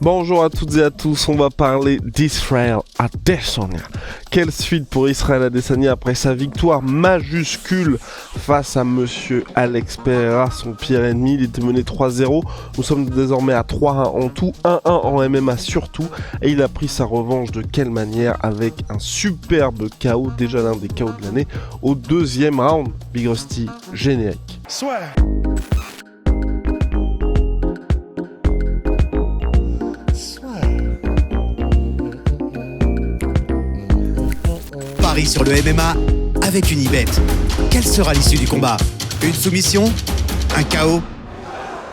Bonjour à toutes et à tous, on va parler d'Israël Adesanya. Quelle suite pour Israël Adesanya après sa victoire majuscule face à monsieur Alex Pereira, son pire ennemi. Il était mené 3-0, nous sommes désormais à 3-1 en tout, 1-1 en MMA surtout, et il a pris sa revanche de quelle manière avec un superbe KO, déjà l'un des KO de l'année, au deuxième round. Big Rusty, générique. Soit. Paris sur le MMA avec Unibet. Quelle sera l'issue du combat? Une soumission? Un KO?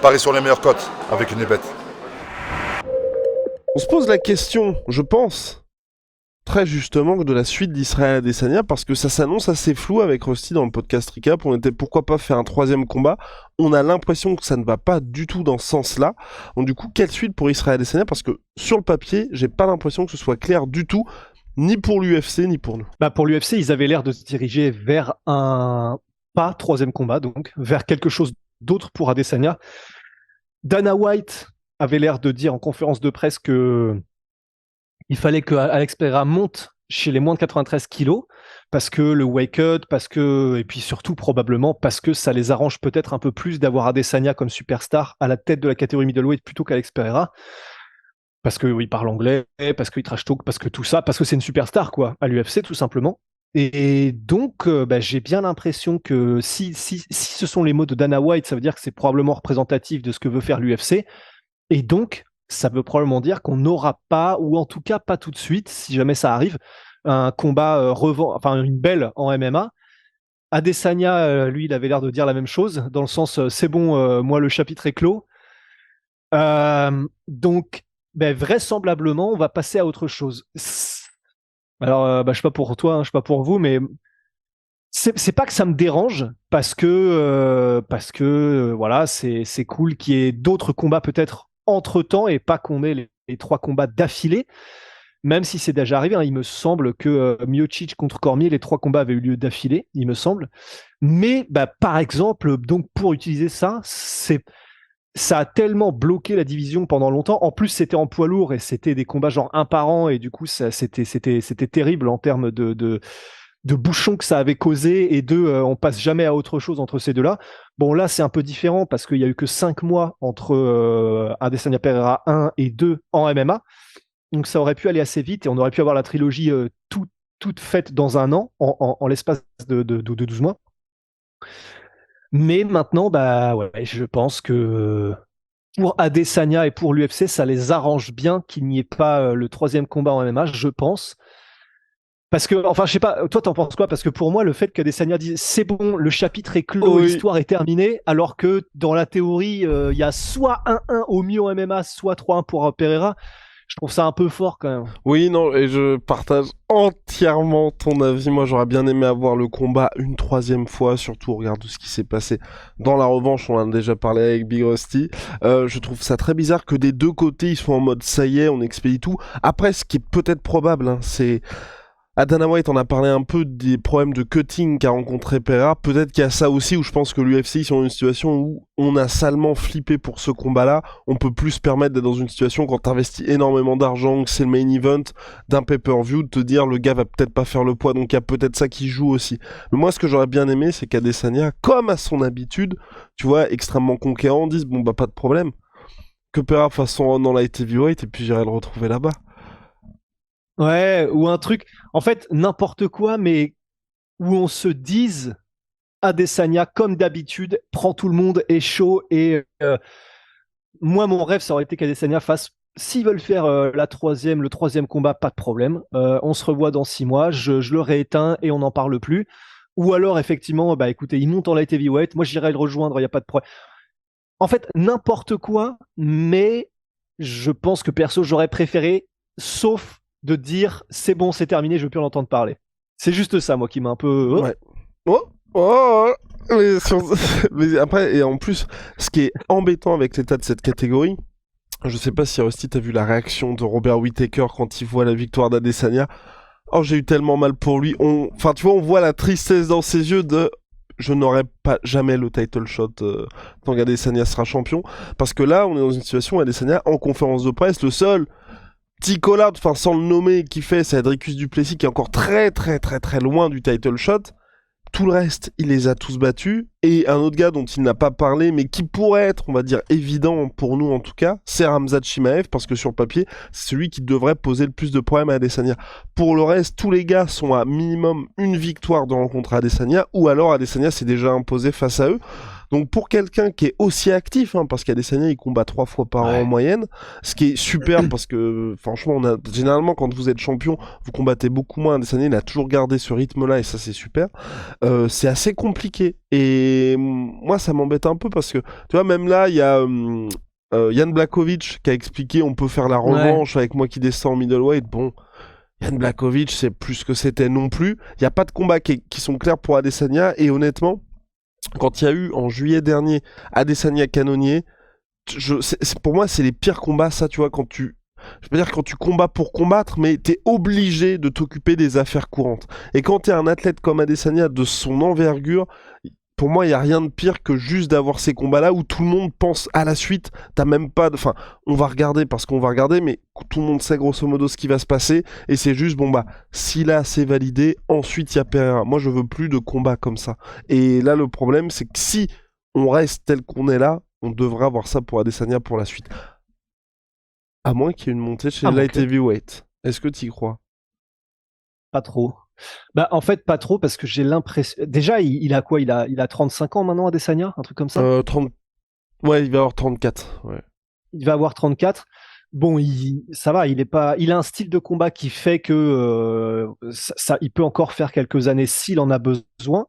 Paris sur les meilleures cotes avec Unibet. On se pose la question, je pense, très justement, de la suite d'Israël Adesanya, parce que ça s'annonce assez flou avec Rusty dans le podcast Recap. On était pourquoi pas faire un troisième combat. On a l'impression que ça ne va pas du tout dans ce sens-là. Donc du coup, quelle suite pour Israël Adesanya? Parce que sur le papier, j'ai pas l'impression que ce soit clair du tout, ni pour l'UFC, ni pour nous. Pour l'UFC, ils avaient l'air de se diriger vers un pas troisième combat, donc vers quelque chose d'autre pour Adesanya. Dana White avait l'air de dire en conférence de presse que il fallait que Alex Pereira monte chez les moins de 93 kilos parce que le weight cut, et puis surtout probablement parce que ça les arrange peut-être un peu plus d'avoir Adesanya comme superstar à la tête de la catégorie middleweight plutôt qu'Alex Pereira. Parce qu'il parle anglais, parce qu'il trash talk, parce que tout ça, parce que c'est une superstar, quoi, à l'UFC, tout simplement. Et donc, j'ai bien l'impression que si ce sont les mots de Dana White, ça veut dire que c'est probablement représentatif de ce que veut faire l'UFC. Et donc, ça veut probablement dire qu'on n'aura pas, ou en tout cas pas tout de suite, si jamais ça arrive, un combat une belle en MMA. Adesanya, lui, il avait l'air de dire la même chose, dans le sens, c'est bon, moi, le chapitre est clos. Donc, vraisemblablement, on va passer à autre chose. Alors, je sais pas pour toi, je sais pas pour vous, mais c'est pas que ça me dérange parce que voilà, c'est cool qu'il y ait d'autres combats peut-être entre temps et pas qu'on ait les trois combats d'affilée. Même si c'est déjà arrivé, il me semble que Miocic contre Cormier, les trois combats avaient eu lieu d'affilée, il me semble. Mais par exemple, donc pour utiliser ça, ça a tellement bloqué la division pendant longtemps. En plus, c'était en poids lourd et c'était des combats genre un par an et du coup, c'était terrible en termes de bouchons que ça avait causé et on passe jamais à autre chose entre ces deux-là. Bon, là, c'est un peu différent parce qu'il y a eu que 5 mois entre Adesanya Pereira 1 et 2 en MMA. Donc, ça aurait pu aller assez vite et on aurait pu avoir la trilogie toute faite dans un an, en l'espace de 12 mois. Mais maintenant, je pense que pour Adesanya et pour l'UFC, ça les arrange bien qu'il n'y ait pas le troisième combat en MMA, je pense. Parce que, je sais pas, toi t'en penses quoi? Parce que pour moi, le fait qu'Adesanya dise c'est bon, le chapitre est clos, Oui. l'histoire est terminée, alors que dans la théorie, il y a soit 1-1 au mieux en MMA, soit 3-1 pour Pereira. Je trouve ça un peu fort quand même. Oui, non, et je partage entièrement ton avis. Moi, j'aurais bien aimé avoir le combat une troisième fois, surtout au regard de ce qui s'est passé dans la revanche. On en a déjà parlé avec Big Rusty. Je trouve ça très bizarre que des deux côtés, ils soient en mode ça y est, on expédie tout. Après, ce qui est peut-être probable, c'est... Dana White en a parlé un peu des problèmes de cutting qu'a rencontré Pereira. Peut-être qu'il y a ça aussi où je pense que l'UFC ils sont dans une situation où on a salement flippé pour ce combat-là. On peut plus se permettre d'être dans une situation quand t'investis énormément d'argent, que c'est le main event d'un pay-per-view, de te dire le gars va peut-être pas faire le poids, donc il y a peut-être ça qui joue aussi. Mais moi, ce que j'aurais bien aimé, c'est qu'Adesanya, comme à son habitude, tu vois, extrêmement conquérant, dise bon pas de problème, que Pereira fasse son run dans light heavyweight et puis j'irai le retrouver là-bas. Ouais, ou un truc, en fait, n'importe quoi, mais où on se dise Adesanya, comme d'habitude, prend tout le monde, est chaud. Et moi, mon rêve, ça aurait été qu'Adesanya fasse, s'ils veulent faire le troisième combat, pas de problème. On se revoit dans 6 mois, je le rééteins et on n'en parle plus. Ou alors, effectivement, écoutez, il monte en light heavyweight, moi j'irai le rejoindre, il n'y a pas de problème. En fait, n'importe quoi, mais je pense que perso, j'aurais préféré, sauf de dire c'est bon, c'est terminé, je veux plus en entendre parler. C'est juste ça, moi, qui m'a un peu. Ouais. Oh, mais, mais après, et en plus, ce qui est embêtant avec l'état de cette catégorie, je sais pas si Rusty t'as vu la réaction de Robert Whittaker quand il voit la victoire d'Adesanya. Oh, j'ai eu tellement mal pour lui. Enfin, tu vois, on voit la tristesse dans ses yeux de je n'aurai pas jamais le title shot tant qu'Adesanya sera champion. Parce que là, on est dans une situation où Adesanya, en conférence de presse, le seul petit collard, enfin sans le nommer, qui fait, c'est Dricus du Plessis qui est encore très très très très loin du title shot. Tout le reste, il les a tous battus. Et un autre gars dont il n'a pas parlé, mais qui pourrait être, on va dire, évident pour nous en tout cas, c'est Khamzat Chimaev, parce que sur le papier, c'est celui qui devrait poser le plus de problèmes à Adesanya. Pour le reste, tous les gars sont à minimum une victoire de rencontre à Adesanya, ou alors Adesanya s'est déjà imposé face à eux. Donc pour quelqu'un qui est aussi actif, parce qu'Adesanya il combat 3 fois par an en moyenne, ce qui est super parce que franchement, généralement quand vous êtes champion, vous combattez beaucoup moins. Adesanya il a toujours gardé ce rythme-là et ça c'est super. C'est assez compliqué et moi ça m'embête un peu parce que tu vois même là il y a Jan Blachowicz qui a expliqué on peut faire la revanche avec moi qui descends en middleweight. Bon. Jan Blachowicz c'est plus ce que c'était non plus. Il n'y a pas de combats qui sont clairs pour Adesanya et honnêtement. Quand il y a eu en juillet dernier Adesanya Cannonier, pour moi c'est les pires combats ça tu vois je veux dire quand tu combats pour combattre mais t'es obligé de t'occuper des affaires courantes et quand t'es un athlète comme Adesanya de son envergure pour moi, il n'y a rien de pire que juste d'avoir ces combats-là où tout le monde pense à la suite. T'as même pas de... Enfin, on va regarder parce qu'on va regarder, mais tout le monde sait grosso modo ce qui va se passer. Et c'est juste, bon bah, si là c'est validé, ensuite il y a Pereira. Moi, je veux plus de combats comme ça. Et là, le problème, c'est que si on reste tel qu'on est là, on devrait avoir ça pour Adesanya pour la suite. À moins qu'il y ait une montée chez Light Heavyweight. Est-ce que tu y crois? Pas trop. Bah, en fait, pas trop, parce que j'ai l'impression. Déjà, il a quoi? Il a 35 ans maintenant, Adesanya? Un truc comme ça? 30... Ouais, il va avoir 34. Ouais. Il va avoir 34. Bon, ça va, il a un style de combat qui fait que il peut encore faire quelques années s'il en a besoin.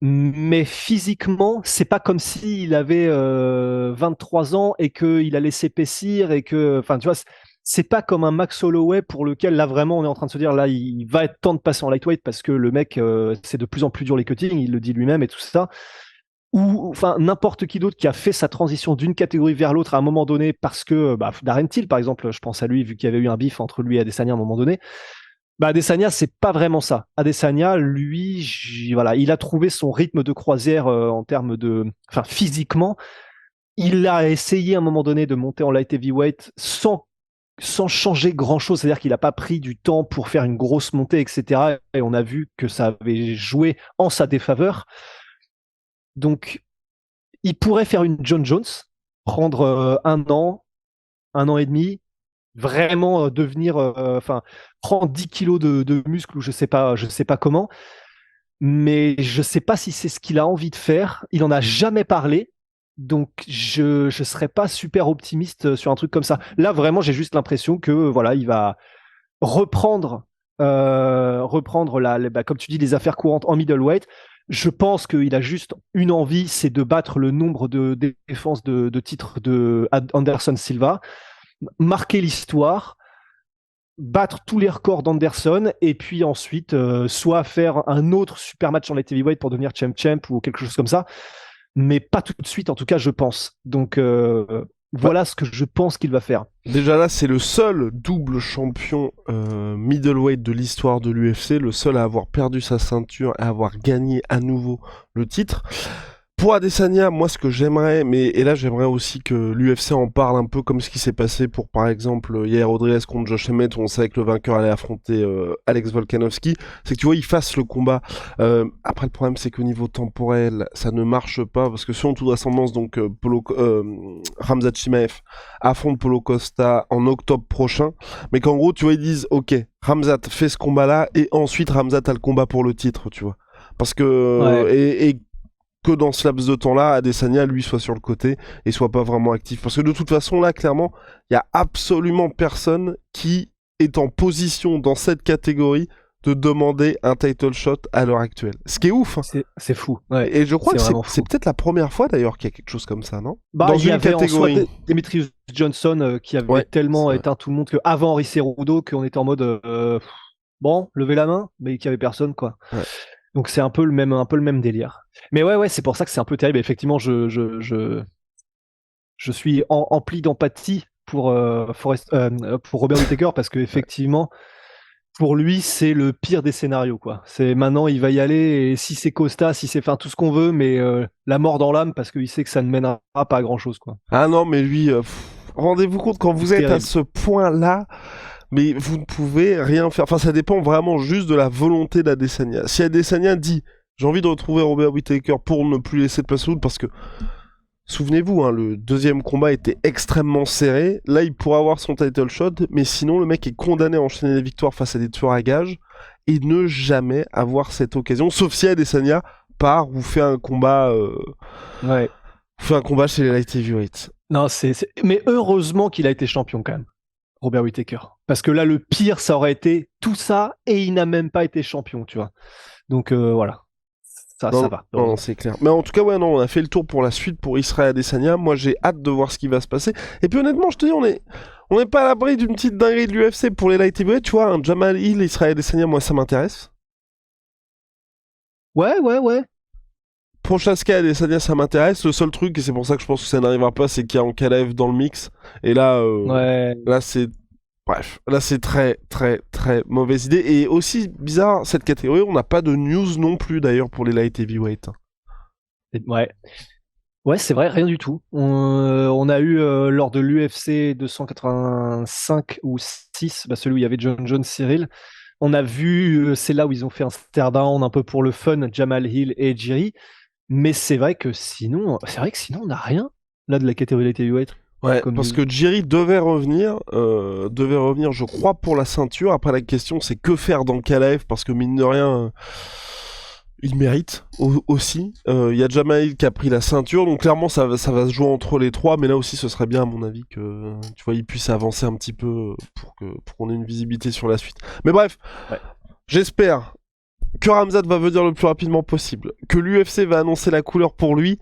Mais physiquement, c'est pas comme s'il avait 23 ans et qu'il allait s'épaissir et que. Enfin, tu vois. C'est pas comme un Max Holloway pour lequel là vraiment on est en train de se dire là il va être temps de passer en lightweight parce que le mec c'est de plus en plus dur les cuttings, il le dit lui-même et tout ça. Ou enfin n'importe qui d'autre qui a fait sa transition d'une catégorie vers l'autre à un moment donné parce que Darren Till par exemple, je pense à lui vu qu'il y avait eu un bif entre lui et Adesanya à un moment donné. Adesanya c'est pas vraiment ça. Adesanya lui voilà, il a trouvé son rythme de croisière en termes de physiquement. Il a essayé à un moment donné de monter en light heavyweight sans changer grand-chose, c'est-à-dire qu'il n'a pas pris du temps pour faire une grosse montée, etc. Et on a vu que ça avait joué en sa défaveur. Donc, il pourrait faire une John Jones, prendre un an et demi, vraiment devenir, prendre 10 kilos de muscle ou je sais pas comment. Mais je sais pas si c'est ce qu'il a envie de faire. Il en a jamais parlé. Donc je serais pas super optimiste sur un truc comme ça. Là vraiment j'ai juste l'impression que voilà il va reprendre comme tu dis les affaires courantes en middleweight. Je pense qu'il a juste une envie, c'est de battre le nombre de défenses de titres de Anderson Silva, marquer l'histoire, battre tous les records d'Anderson et puis ensuite soit faire un autre super match en light heavyweight pour devenir champ ou quelque chose comme ça. Mais pas tout de suite, en tout cas, je pense. Donc, voilà ce que je pense qu'il va faire. Déjà là, c'est le seul double champion middleweight de l'histoire de l'UFC, le seul à avoir perdu sa ceinture et à avoir gagné à nouveau le titre. Pour Adesanya, moi ce que j'aimerais, et là j'aimerais aussi que l'UFC en parle un peu comme ce qui s'est passé pour par exemple Yair Rodriguez contre Josh Emmett où on savait que le vainqueur allait affronter Alex Volkanovski, c'est que tu vois il fasse le combat. Après le problème c'est qu'au niveau temporel ça ne marche pas parce que selon toute vraisemblance donc Khamzat Chimaev affronte Paulo Costa en octobre prochain, mais qu'en gros tu vois ils disent ok Khamzat fait ce combat là et ensuite Khamzat a le combat pour le titre tu vois parce que et que dans ce laps de temps-là, Adesanya, lui, soit sur le côté et soit pas vraiment actif. Parce que de toute façon, là, clairement, il y a absolument personne qui est en position dans cette catégorie de demander un title shot à l'heure actuelle. Ce qui est ouf. Hein. C'est fou. Ouais. Et je crois que c'est peut-être la première fois, d'ailleurs, qu'il y a quelque chose comme ça, non? Dans une catégorie. Il y avait Demetrius Johnson qui avait tellement éteint tout le monde qu'avant Henry Cerudo, qu'on était en mode bon, levez la main, mais qu'il y avait personne, quoi. Ouais. Donc c'est un peu le même délire. Mais ouais, c'est pour ça que c'est un peu terrible. Effectivement, je suis empli d'empathie pour Robert Whittaker parce que effectivement, pour lui, c'est le pire des scénarios, quoi. C'est maintenant, il va y aller, et si c'est Costa, si c'est faire tout ce qu'on veut, mais la mort dans l'âme, parce qu'il sait que ça ne mènera pas à grand-chose, quoi. Ah non, mais lui, rendez-vous compte, quand vous C'est êtes à terrible. ce point-là, mais vous ne pouvez rien faire. Enfin, ça dépend vraiment juste de la volonté d'Adesanya. Si Adesanya dit, j'ai envie de retrouver Robert Whittaker pour ne plus laisser de place au doute, parce que, souvenez-vous, hein, le deuxième combat était extrêmement serré. Là, il pourrait avoir son title shot, mais sinon, le mec est condamné à enchaîner les victoires face à des tueurs à gages et ne jamais avoir cette occasion, sauf si Adesanya part ou fait un combat, Ouais. fait un combat chez les light heavyweights. Non, mais heureusement qu'il a été champion, quand même, Robert Whittaker. Parce que là, le pire, ça aurait été tout ça, et il n'a même pas été champion, tu vois. Donc, voilà. Ça Non, va. non, c'est clair. Mais en tout cas, ouais, non, on a fait le tour pour la suite pour Israël Adesanya. Moi, j'ai hâte de voir ce qui va se passer. Et puis, honnêtement, je te dis, on n'est pas à l'abri d'une petite dinguerie de l'UFC pour les light heavyweight. Tu vois, un Jamal Hill, Israël Adesanya, moi, ça m'intéresse. Ouais. Prochaska Adesanya, ça m'intéresse. Le seul truc, et c'est pour ça que je pense que ça n'arrivera pas, c'est qu'il y a Ankalaev dans le mix. Et là, Ouais. là, c'est... Bref, là, c'est très, très, très mauvaise idée. Et aussi bizarre, cette catégorie, on n'a pas de news non plus, d'ailleurs, pour les light heavyweight. Ouais. Ouais, c'est vrai, rien du tout. On a eu lors de l'UFC 285 ou 6, bah, celui où il y avait John Jones, Cyril, on a vu, c'est là où ils ont fait un stare-down un peu pour le fun, Jamal Hill et Jiri, mais c'est vrai que sinon on n'a rien là de la catégorie light heavyweight. Ouais, Comme parce news. que Jerry devait revenir, je crois, pour la ceinture. Après, la question, c'est que faire dans Kalaev, parce que mine de rien, il mérite aussi. Il y a Jamal qui a pris la ceinture, donc clairement, ça va se jouer entre les trois, mais là aussi, ce serait bien, à mon avis, que tu vois, il puisse avancer un petit peu pour qu'on ait une visibilité sur la suite. Mais bref, Ouais. j'espère que Ramzat va venir le plus rapidement possible, que l'UFC va annoncer la couleur pour lui,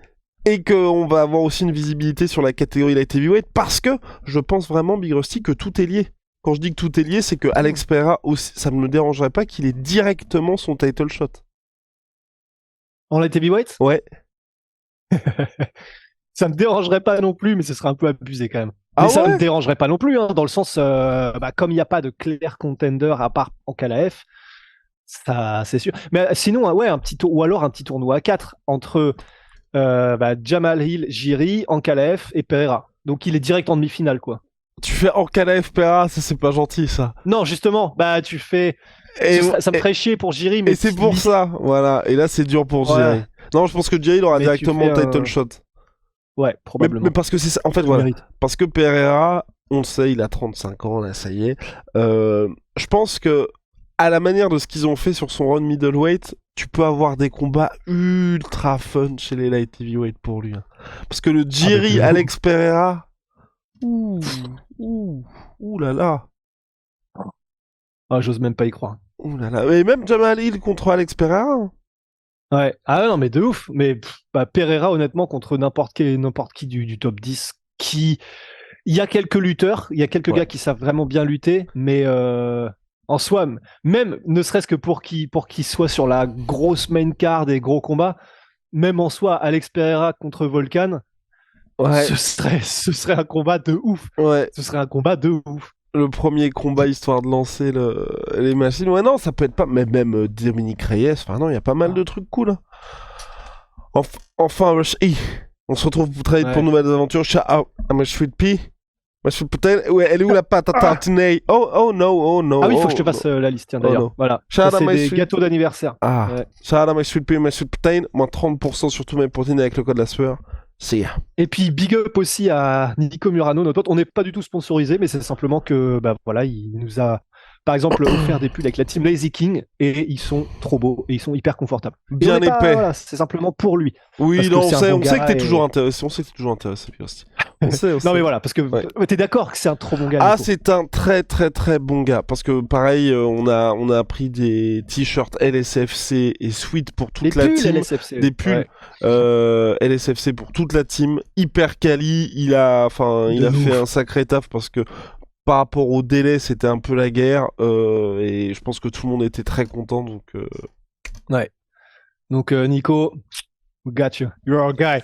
et qu'on va avoir aussi une visibilité sur la catégorie light heavyweight, parce que je pense vraiment, Big Rusty, que tout est lié. Quand je dis que tout est lié, c'est que Alex Pereira aussi, ça ne me dérangerait pas qu'il ait directement son title shot. En light heavyweight, Ouais. ça me dérangerait pas non plus, mais ce serait un peu abusé quand même. Ah Mais ça ouais me dérangerait pas non plus, hein, dans le sens, comme il n'y a pas de clair contender à part en KLAF, ça c'est sûr. Mais sinon, ouais, ou alors un petit tournoi à 4 entre Jamal Hill, Jiri, Ankalaev et Pereira. Donc il est direct en demi-finale, quoi. Tu fais Ankalaev Pereira, ça c'est pas gentil ça. Non, justement, tu fais. Et, Ça me ferait chier pour Jiri, mais et c'est pour ça, voilà. Et là c'est dur pour Ouais. Jerry. Non, je pense que Jerry il aura Mais directement tu le fais title un- shot. Ouais, probablement. Mais parce que c'est ça, en fait, Il voilà. mérite. Parce que Pereira, on le sait, il a 35 ans, là, ça y est. Je pense que, à la manière de ce qu'ils ont fait sur son run middleweight, tu peux avoir des combats ultra fun chez les light heavyweight pour lui. Hein. Parce que le Jiri de Alex Pereira, ouh là là, Ah, j'ose même pas y croire. ouh là là. Et même Jamal Hill contre Alex Pereira. Hein. Ouais. Ah non, mais de ouf. Mais Pereira, honnêtement, contre n'importe qui du top 10, il y a quelques lutteurs, il y a quelques gars qui savent vraiment bien lutter, mais en soi, même ne serait-ce que pour qu'il soit sur la grosse main card des gros combats, même en soi, Alex Pereira contre Volkan, Ouais, ce serait un combat de ouf. ouais. Ce serait un combat de ouf. Le premier combat histoire de lancer les machines. Ouais, non, ça peut être pas. Mais même Dominique Reyes, enfin, non, il y a pas mal de trucs cool. Hein. Enfin, on se retrouve très vite pour de nouvelles aventures. Shout out à ma sweet pea. Ma sweet potato. Ouais, elle est où la pâte à tartiner? Oh no. Ah oui, il faut que je te fasse la liste, tiens, d'ailleurs. no. Voilà. Shout Ça, out à c'est my des sweet- gâteaux d'anniversaire. Ah, Ouais. shout out à ma sweet pea, ma sweet potato. Moins 30% sur tous mes protéines avec le code de la sueur. See ya. Et puis big up aussi à Nico Murano, notre pote. On n'est pas du tout sponsorisé, mais c'est simplement que voilà, il nous a par exemple offert des pulls avec la team Lazy King et ils sont trop beaux et ils sont hyper confortables. Et Bien on est pas- épais. voilà, c'est simplement pour lui. Oui, Parce que non, c'est un bon on sait gars que t'es et- toujours intéressé. On sait que t'es toujours intéressé, Pirosti. On sait. Non mais voilà, parce que Ouais. t'es d'accord que c'est un trop bon gars. Ah, Nico. c'est un très très très bon gars. Parce que pareil, on a pris des t-shirts LSFC et Sweet pour toute Les la pulls team. LSFC. Des pulls LSFC pour toute la team. Hyper quali. Il a De fait ouf. un sacré taf parce que par rapport au délai, c'était un peu la guerre. Et je pense que tout le monde était très content. Donc, Donc Nico, we got you. You're our guy.